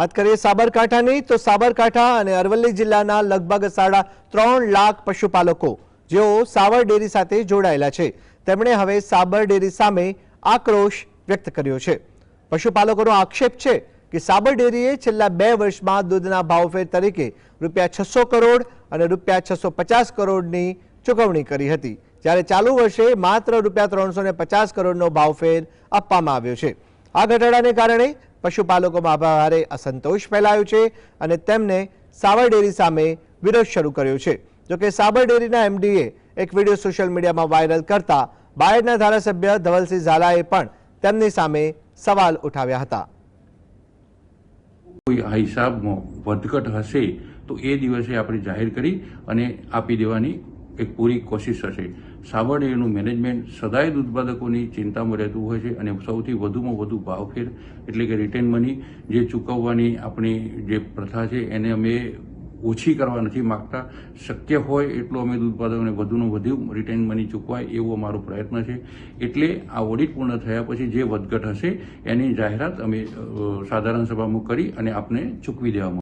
વાત કરીએ સાબરકાંઠાની તો સાબરકાંઠા અને અરવલ્લી જિલ્લાના લગભગ 3.5 લાખ પશુપાલકો જેઓ સાબર ડેરી સાથે જોડાયેલા છે તેમણે હવે સાબર ડેરી સામે આક્રોશ વ્યક્ત કર્યો છે। પશુપાલકોનો આક્ષેપ છે કે સાબર ડેરીએ છેલ્લા 2 વર્ષમાં દૂધના ભાવફેર તરીકે ₹600 કરોડ અને ₹650 કરોડની ચૂકવણી કરી હતી, જ્યારે ચાલુ વર્ષે માત્ર ₹350 કરોડનો ભાવફેર આપવામાં આવ્યો છે। આ ઘટાડાને કારણે પશુપાલકોમાં ભારે અસંતોષ ફેલાયો છે અને તેમને સાબર ડેરી સામે વિરોધ શરૂ કર્યો છે। જોકે સાબર ડેરીના એમડીએ એક વિડીયો સોશિયલ મીડિયામાં વાયરલ કરતા બાયડના ધારાસભ્ય ધવલસિંહ ઝાલાએ પણ તેમની સામે સવાલ ઉઠાવ્યા હતા। કોઈ હિસાબમાં વધઘટ હશે તો એ દિવસે આપણે જાહેર કરી અને આપી દેવાની એક પૂરી કોશિશ હશે। સાબર ડેરીનું મેનેજમેન્ટ સદાય દૂધ ઉત્પાદકોની ચિંતામાં રહેતું હોય છે અને સૌથી વધુમાં વધુ ભાવફેર એટલે કે રિટેન મની જે ચૂકવવાની આપણી જે પ્રથા છે એને અમે ઓછી કરવા નથી માગતા। શક્ય હોય એટલું અમે દૂધ ઉત્પાદકોને વધુનું વધુ રિટેન મની ચૂકવાય એવો અમારો પ્રયત્ન છે। એટલે આ ઓડિટ પૂર્ણ થયા પછી જે વધઘટ હશે એની જાહેરાત અમે સાધારણ સભામાં કરી અને આપને ચૂકવી દેવામાં